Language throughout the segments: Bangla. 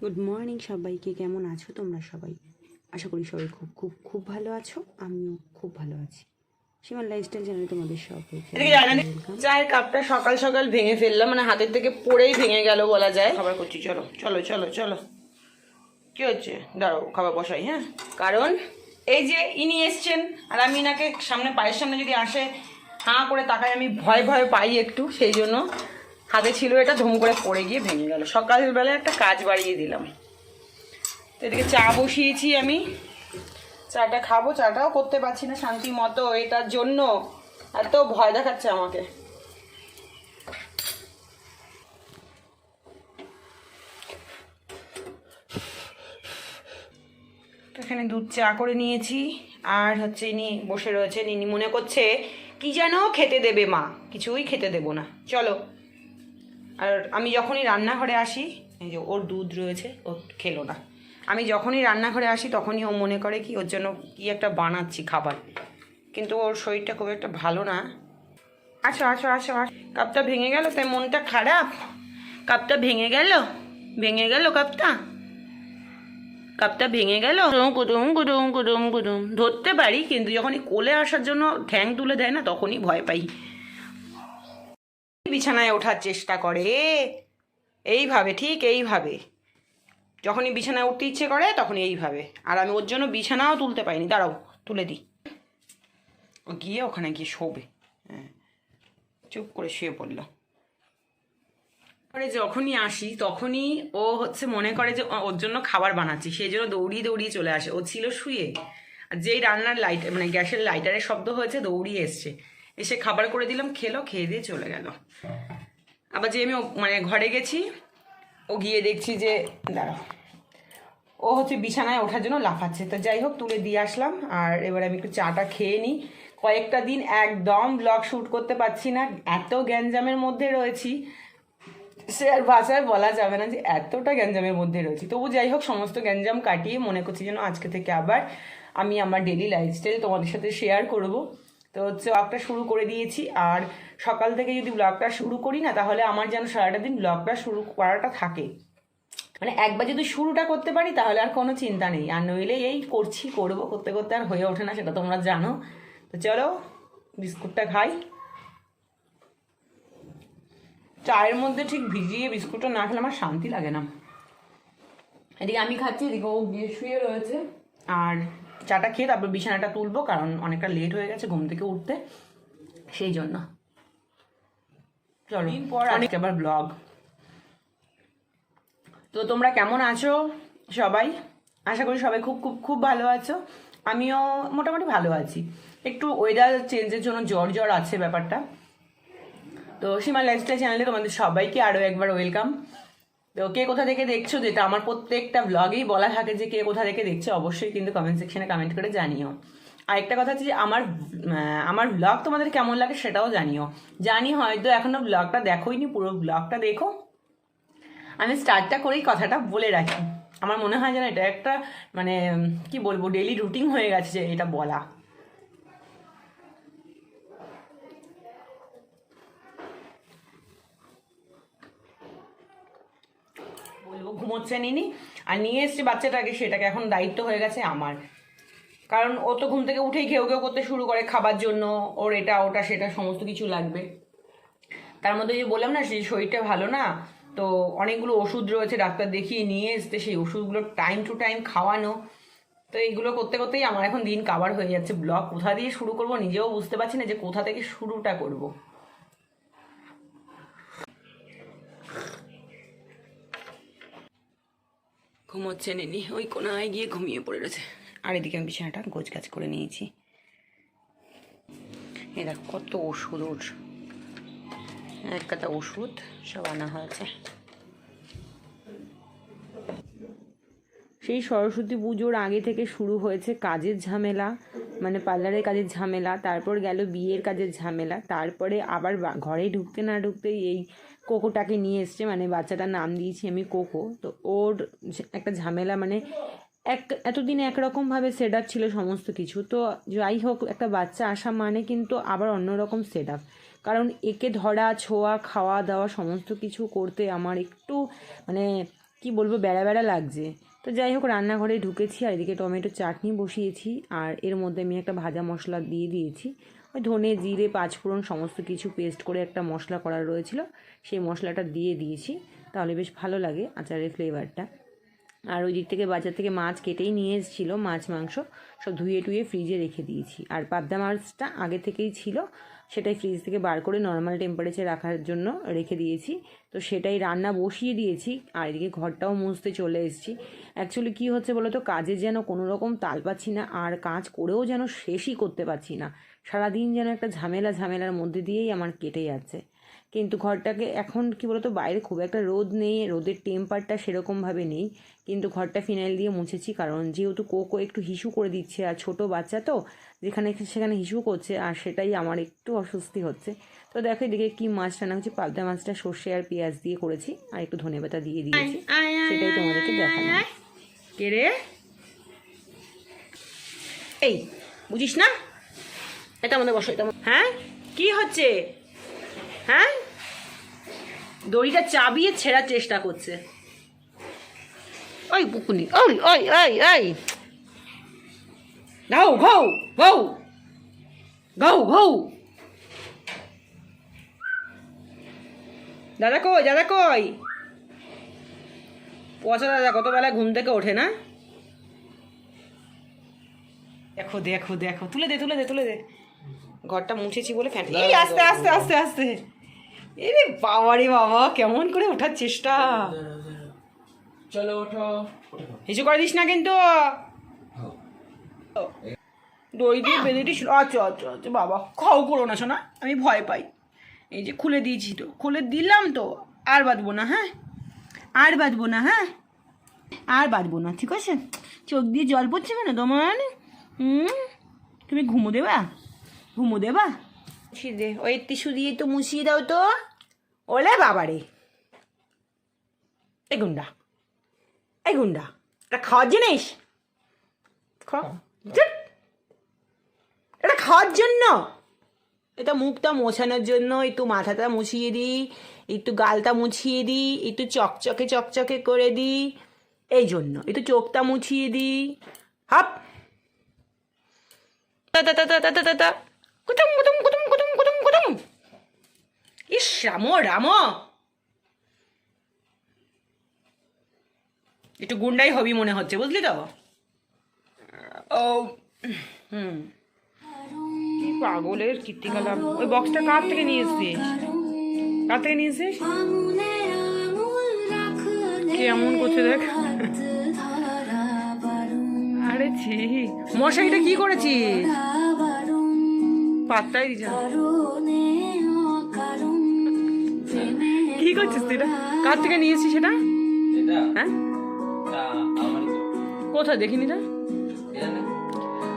গুড মর্নিং সবাইকে। কেমন আছো তোমরা সবাই? আশা করি সবাই খুব খুব খুব ভালো আছো। আমিও খুব ভালো আছি। সীমার লাইফস্টাইল চ্যানেলে তোমাদের সবাইকে ওয়েলকাম। চায়ের কাপটা সকাল সকাল ভেঙে ফেললাম, মানে হাতের থেকে পড়েই ভেঙে গেল বলা যায়। খাবার করছি, চলো চলো চলো চলো। কি হচ্ছে? দাঁড়াও, খাবার বসাই। হ্যাঁ, কারণ এই যে ইনি এসছেন, আর আমি ইনাকে সামনে পায়ের সামনে যদি আসে হাঁ করে তাকাই, আমি ভয় ভয় পাই একটু, সেই জন্য হাতে ছিল এটা, ধুম করে পড়ে গিয়ে ভেঙে গেল। সকালবেলা একটা কাজ বাড়িয়ে দিলাম। তো এদিকে চা বসিয়েছি আমি, চাটা খাবো। চাটাও করতে পারছি না শান্তি মতো, এটার জন্য এত ভয় দেখাচ্ছে আমাকে। এখানে দুধ চা করে নিয়েছি, আর হচ্ছে ইনি বসে রয়েছেন। ইনি মনে করছে কি যেন খেতে দেবে মা, কিছুই খেতে দেবো না, চলো। আর আমি যখনই রান্নাঘরে আসি, এই যে ওর দুধ রয়েছে, ও খেলো না। আমি যখনই রান্নাঘরে আসি তখনই ও মনে করে কি ওর জন্য কি একটা বানাচ্ছি খাবার, কিন্তু ওর শরীরটা খুব একটা ভালো না। আসো আসো আসো আসো। কাপটা ভেঙে গেল তাই মনটা খারাপ? কাপটা ভেঙে গেল, ভেঙে গেল কাপটা, কাপটা ভেঙে গেল। কুদুম কুদুম কুদুম কুদুম ধরতে পারি, কিন্তু যখনই কোলে আসার জন্য ঠ্যাং তুলে দেয় না, তখনই ভয় পাই। বিছানায় ওঠার চেষ্টা করে এইভাবে, ঠিক এইভাবে। যখনই বিছানায় উঠতে ইচ্ছে করে তখনই এইভাবে, আর আমি ওর জন্য বিছানাও তুলতে পারিনি। দাঁড়াও, তুলে দিই। ও গিয়ে ওখানে গিয়ে শোবে। হ্যাঁ, চুপ করে শুয়ে পড়লো। পরে যখনই আসি তখনই ও হচ্ছে মনে করে যে ওর জন্য খাবার বানাচ্ছি, সেই জন্য দৌড়িয়ে দৌড়িয়ে চলে আসে। ও ছিল শুয়ে, আর যেই রান্নার লাইট মানে গ্যাসের লাইটারের শব্দ হয়েছে দৌড়িয়ে এসছে, এসে খাবার করে দিলাম, খেলো, খেয়ে দিয়ে চলে গেল। আবার যে আমি মানে ঘরে গেছি, ও গিয়ে দেখছি যে দাঁড়াও, ও হচ্ছে বিছানায় ওঠার জন্য লাফাচ্ছে। তো যাই হোক, তুলে দিয়ে আসলাম। আর এবার আমি একটু চাটা খেয়ে নিই। কয়েকটা দিন একদম ব্লগ শ্যুট করতে পারছি না, এত গ্যাঞ্জামের মধ্যে রয়েছি, সে আর ভাষায় বলা যাবে না যে এতটা গ্যাঞ্জামের মধ্যে রয়েছি। তবু যাই হোক, সমস্ত গ্যাঞ্জাম কাটিয়ে মনে করছি যেন আজকে থেকে আবার আমি আমার ডেলি লাইফস্টাইল তোমাদের সাথে শেয়ার করব। তো হচ্ছে ব্লগটা শুরু করে দিয়েছি, আর সকাল থেকে যদি ব্লগটা শুরু করি না, তাহলে আমার যেন সারাটা দিন ব্লগটা শুরু করাটা থাকে। মানে একবার যদি শুরুটা করতে পারি তাহলে আর কোনো চিন্তা নেই, আর নইলে এই করছি করবো করতে করতে আর হয়ে ওঠে না, সেটা তোমরা জানো। তো চলো বিস্কুটটা খাই। চায়ের মধ্যে ঠিক ভিজিয়ে বিস্কুটটা না খেলে আমার শান্তি লাগে না। এদিকে আমি খাচ্ছি, এদিকে ও গিয়ে শুয়ে রয়েছে। আর চাটা খেয়ে তারপর বিছানাটা তুলবো, কারণ অনেকটা লেট হয়ে গেছে ঘুম থেকে উঠতে, সেই জন্য। চলো, দিন পর অনেক আবার ব্লগ। তো তোমরা কেমন আছো সবাই? আশা করি সবাই খুব খুব খুব ভালো আছো। আমিও মোটামুটি ভালো আছি। একটু ওয়েদার চেঞ্জের জন্য জ্বর জ্বর আছে ব্যাপারটা। তো সীমা লাইফস্টাইল চ্যানেলে তোমাদের সবাইকে আরও একবার ওয়েলকাম। তো কে কোথা থেকে দেখছো, যেটা আমার প্রত্যেকটা ব্লগেই বলা থাকে যে কে কোথা থেকে দেখছো, অবশ্যই কিন্তু কমেন্ট সেকশনে কমেন্ট করে জানিও। আর একটা কথা হচ্ছে যে আমার ব্লগ তোমাদের কেমন লাগে সেটাও জানিও। জানি হয়তো এখনো ব্লগটা দেখোইনি, পুরো ব্লগটা দেখো। আমি স্টার্টটা করেই কথাটা বলে রাখি, আমার মনে হয় যেন এটা একটা মানে কি বলবো, ডেইলি রুটিন হয়ে গেছে যে এটা বলা। বলবো ঘুমোচ্ছে নিনি, আর নিয়ে এসছে বাচ্চাটাকে, সেটাকে এখন দায়িত্ব হয়ে গেছে আমার। কারণ ও তো ঘুম থেকে উঠেই ঘেউ ঘেউ করতে শুরু করে খাবার জন্য, ওর এটা ওটা সেটা সমস্ত কিছু লাগবে। তার মধ্যে যে বললাম না, সেই শরীরটা ভালো না, তো অনেকগুলো ওষুধ রয়েছে, ডাক্তার দেখিয়ে নিয়ে এসতে সেই ওষুধগুলো টাইম টু টাইম খাওয়ানো। তো এইগুলো করতে করতেই আমার এখন দিন কাবার হয়ে যাচ্ছে। ব্লগ কোথা দিয়ে শুরু করব নিজেও বুঝতে পারছি না যে কোথা থেকে শুরুটা করব। ঘুমোচ্ছে নেনি, ওই কোনায় গিয়ে ঘুমিয়ে পড়ে রয়েছে। আর এদিকে আমি বিছানাটা গোছ গাছ করে নিয়েছি। এ দেখ কত ওষুধ, ওর এক কথা ওষুধ সব আনা হয়েছে। সেই সরস্বতী পুজোর আগে থেকে শুরু হয়েছে কাজের ঝামেলা, মানে পার্লারের কাজের ঝামেলা, তারপর গেল বিয়ের কাজের ঝামেলা, তারপরে আবার ঘরে ঢুকতে না ঢুকতেই এই কোকোটাকে নিয়ে এসছে, মানে বাচ্চাটার নাম দিয়েছি আমি কোকো। তো ওর একটা ঝামেলা, মানে এতদিন একরকমভাবে সেট আপ ছিল সমস্ত কিছু। তো যাই হোক, একটা বাচ্চা আসা মানে কিন্তু আবার অন্যরকম সেট আপ, কারণ একে ধরা ছোঁয়া খাওয়া দাওয়া সমস্ত কিছু করতে আমার একটু মানে কি বলবো, বেড়া বেড়া লাগছে। তো যাই হোক, রান্নাঘরে ঢুকেছি আর এদিকে টমেটো চাটনি বসিয়েছি, আর এর মধ্যে আমি একটা ভাজা মশলা দিয়ে দিয়েছি। ওই ধনে জিরে পাঁচফোড়ন সমস্ত কিছু পেস্ট করে একটা মশলা করা রয়েছিল, সেই মশলাটা দিয়ে দিয়েছি, তাহলে বেশ ভালো লাগে আচারের ফ্লেভারটা। আর ওই দিক থেকে বাজার থেকে মাছ কেটেই নিয়ে এসেছিলো, মাছ মাংস সব ধুয়ে টুয়ে ফ্রিজে রেখে দিয়েছি। আর পাবদা মাছটা আগে থেকেই ছিল, সেটাই ফ্রিজ থেকে বার করে নর্মাল টেম্পারেচার রাখার জন্য রেখে দিয়েছি। তো সেটাই রান্না বসিয়ে দিয়েছি, আর এদিকে ঘরটাও মুছতে চলে এসেছি। অ্যাকচুয়ালি কী হচ্ছে বলো তো, কাজে যেন কোনো রকম তাল পাচ্ছি না, আর কাজ করেও যেন শেষই করতে পারছি না। সারাদিন যেন একটা ঝামেলার মধ্যে দিয়েই আমার কেটে যাচ্ছে। কিন্তু ঘরটাকে এখন কি বলতো, বাইরে খুব একটা রোদ নেই, রোদের টেম্পারটা সেরকমভাবে নেই, কিন্তু ঘরটা ফিনাইল দিয়ে মুছেছি, কারণ যেহেতু কোকো একটু হিসু করে দিচ্ছে, আর ছোটো বাচ্চা তো যেখানে সেখানে হিসু করছে, আর সেটাই আমার একটু অস্বস্তি হচ্ছে। তো দেখো এদিকে কী মাছ রান্না হচ্ছে, পাবদা মাছটা সর্ষে আর পেঁয়াজ দিয়ে করেছি, আর একটু ধনেপাতা দিয়ে দিয়েছি, সেটাই তোমাদেরকে দেখালাম। কে রে? এই বুঝিস না, এটা আমাদের বসো, এটা হ্যাঁ কি হচ্ছে? হ্যাঁ, দড়িটা চাবিয়ে ছেঁড়ার চেষ্টা করছে। ওই পুকুনি, ওই ওই ওই ওই ঘৌ ঘৌ ঘৌ ঘৌ ঘৌ। দাদা কই, দাদা কই? পচা দাদা কত বেলায় ঘুম থেকে ওঠে না? দেখো দেখো দেখো, তুলে দে তুলে দে তুলে দে। ঘরটা মুছেছি বলে ফ্যান, এই আস্তে আস্তে আস্তে আস্তে। এরে বাবা রে বাবা, কেমন করে ওঠার চেষ্টা। চলো ওঠো। হিসু করে দিস না কিন্তু। দই দিয়ে বেঁধে দিস। আচ্ছা আচ্ছা আচ্ছা বাবা, খাও করো না শোনা, আমি ভয় পাই। এই যে খুলে দিয়েছি, তো খুলে দিলাম তো, আর বাঁধবো না। হ্যাঁ, আর বাঁধবো না। হ্যাঁ, আর বাঁধবো না, ঠিক আছে? চোখ দিয়ে জল পড়ছে কেন তোমার? তুমি ঘুমো দেবা, ঘুমো দেবা? দে, ওই টিস্যু দিয়ে তো মুছিয়ে দাও তো। ওলে বাবা রে, এই গুন্ডা, এই গুন্ডা, এটা খাওয়ার জিনিস? এটা খাওয়ার জন্য? এটা মুখটা মোছানোর জন্য, একটু মাথাটা মুছিয়ে দিই, একটু গালটা মুছিয়ে দিই, একটু চকচকে চকচকে করে দিই, এই জন্য একটু চোখটা মুছিয়ে দিই। হাপ কুতুম কুতুম কুতুম কুতুম কুতুম কুতুম। ইস রাম রাম, একটু গুন্ডাই হবি মনে হচ্ছে, বুঝলি তো? ও কি পাগলের কীর্তিকলাপ। ওই বক্সটা কার থেকে নিয়ে এসছিস? কার থেকে নিয়ে এসছিস? কেমন করছে দেখ। আরে ছি, মশাইটা কি করেছিস? পাত্তাই দিস না। কি করছিস তুই? কার থেকে নিয়ে এসছিস সেটা? হ্যাঁ, কোথায় দেখিনি তা?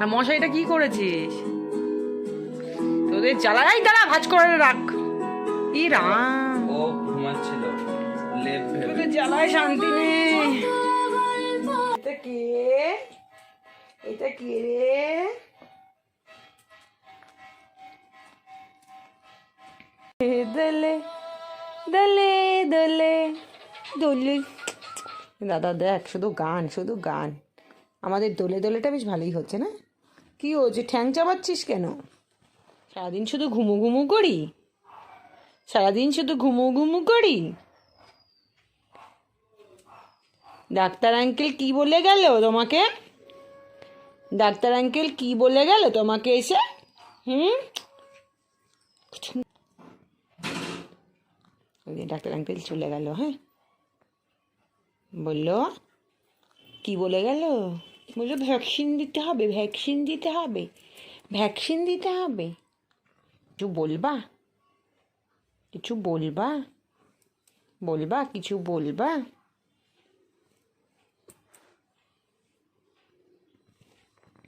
আর মশাইটা কি করেছিস? তোদের জ্বালাই দাঁড়া, ভাজ করে রাখ। ই রাম, ও ঘুমাচ্ছিল, তোদের জ্বালায় শান্তি নেই। এটা কে? এটা কে রে? দলে দলে দলে দলে। দাদা দেখ, শুধু গান শুধু গান। আমাদের দোলে দোলেটা বেশ ভালোই হচ্ছে না? কি হচ্ছে, ঠ্যাং চাবাচ্ছিস কেন? সারাদিন শুধু ঘুমু ঘুমু করি, সারাদিন শুধু ঘুমু ঘুমু করি। ডাক্তার আঙ্কেল কি বলে গেল তোমাকে? ডাক্তার আঙ্কেল কি বলে গেল তোমাকে এসে? ডাক্তার আঙ্কেল চলে গেল। হ্যাঁ, বললো কি বলে গেল? বললো ভ্যাকসিন দিতে হবে, ভ্যাকসিন দিতে হবে, ভ্যাকসিন দিতে হবে। কিছু বলবা? কিছু বলবা? বলবা কিছু বলবা?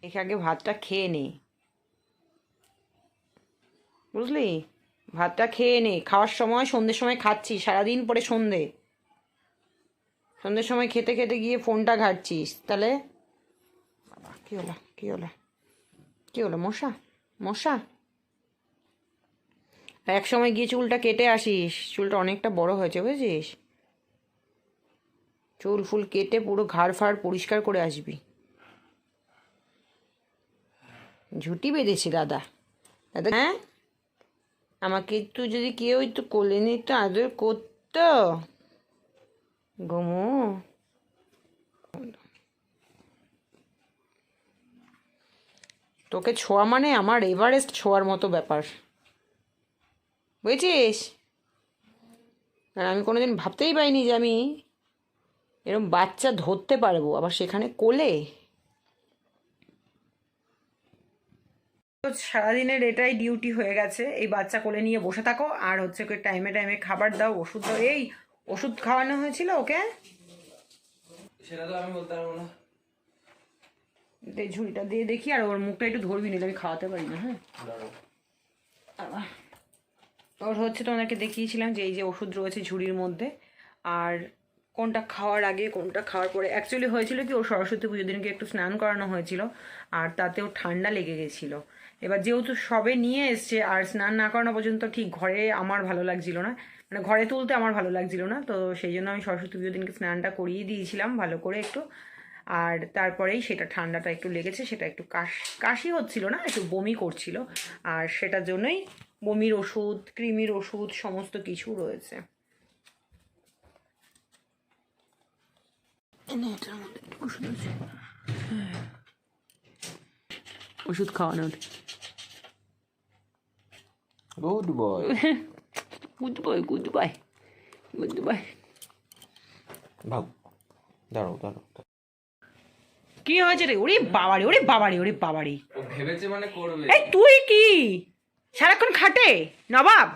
একে আগে ভাতটা খেয়ে নে, বুঝলি? ভাতটা খেয়ে নে। খাওয়ার সময়, সন্ধ্যের সময় খাচ্ছি, সারাদিন পরে সন্ধ্যের সময় খেতে খেতে গিয়ে ফোনটা ঘাঁটছিস, তাহলে বাবা কী হলো, কী হলো, কী হলো? মশা, মশা। এক সময় গিয়ে চুলটা কেটে আসিস, চুলটা অনেকটা বড় হয়েছে বুঝেছিস? চুল ফুল কেটে পুরো ঘাড় ফাড় পরিষ্কার করে আসবি। ঝুটি বেঁধেছি দাদা। দাদা হ্যাঁ, আমাকে একটু যদি কেউ একটু কোলে নিতে আদর করতো গোমো। তোকে ছোঁয়া মানে আমার এভারেস্ট ছোঁয়ার মতো ব্যাপার, বুঝেছিস? আর আমি কোনোদিন ভাবতেই পারিনি যে আমি এরকম বাচ্চা ধরতে পারবো, আবার সেখানে কোলে। তো সারাদিনের এটাই ডিউটি হয়ে গেছে, এই বাচ্চা কোলে নিয়ে বসে থাকো আর হচ্ছে ওকে টাইমে টাইমে খাবার দাও, ওষুধ দাও। এই ওষুধ খাওয়ানো হয়েছিল ওকে? সেটা তো আমি বলতে পারবো না। এই ঝুড়িটা দিয়ে দেখি, আর ওর মুখটা একটু ধরবি, নিলে আমি খাওয়াতে পারি না। হ্যাঁ, ওর হচ্ছে তোমাদেরকে দেখিয়েছিলাম যে এই যে ওষুধ রয়েছে ঝুড়ির মধ্যে, আর কোনটা খাওয়ার আগে কোনটা খাওয়ার পরে। অ্যাকচুয়ালি হয়েছিল কি, ও সরস্বতী পুজোর দিনকে একটু স্নান করানো হয়েছিল, আর তাতেও ঠান্ডা লেগে গেছিলো। এবার যেহেতু সবে নিয়ে এসছে, আর স্নান না করানো পর্যন্ত ঠিক ঘরে আমার ভালো লাগছিল না, মানে ঘরে তুলতে আমার ভালো লাগছিল না, তো সেই জন্য আমি সরস্বতী পুজোর দিনকে স্নানটা করিয়ে দিয়েছিলাম ভালো করে একটু। আর তারপরেই সেটা ঠান্ডাটা একটু লেগেছে, সেটা একটু কাশি হচ্ছিল না, একটু বমি করছিল, আর সেটার জন্যই বমির ওষুধ, কৃমির ওষুধ সমস্ত কিছু রয়েছে। এটার মধ্যে একটু ওষুধ আছে, ওষুধ খাওয়ানোর। Good boy. Good boy, good boy, good boy. ভাব, দাঁড়াও দাঁড়াও। কি হয়েছে রে? ওরে বাবারে, ওরে বাবারে, ওরে বাবারে। ও ভেবেছে মানে করবে। এই তুই কি সারাক্ষণ খাটে নবাব?